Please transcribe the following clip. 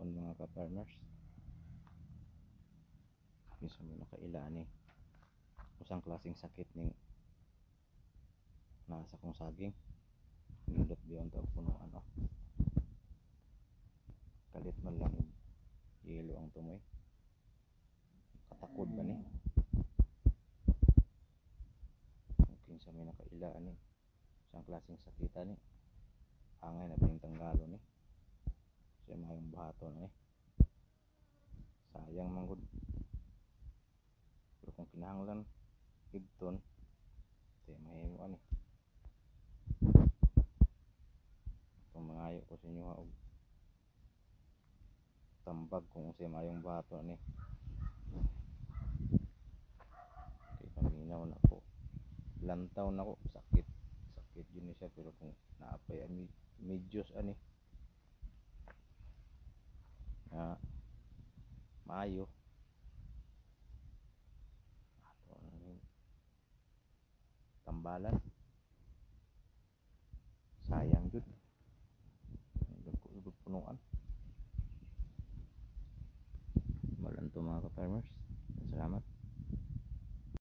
hapon mga ka-farmers. Minsan mo nakailani usang klaseng sakit ning nasa kong saging nindot beyond tag punuan kalit man lang yelo ang tumoy katakod ba ni kinsa may nakailani usang klaseng sakita ni angay na bining tanggalo ni siya mayong bahato na sayang manggod pero kung kinahanglan higton siya mahimuan itong mangayo ko sa inyo og tambag kung siya mayong bahato ni kay paminaw na ko lantaw na ko sakit yun siya pero kung naapay medyos ani na maayo ato tambalan sayang jud dagko punuan malanto mga ka-farmers. Salamat.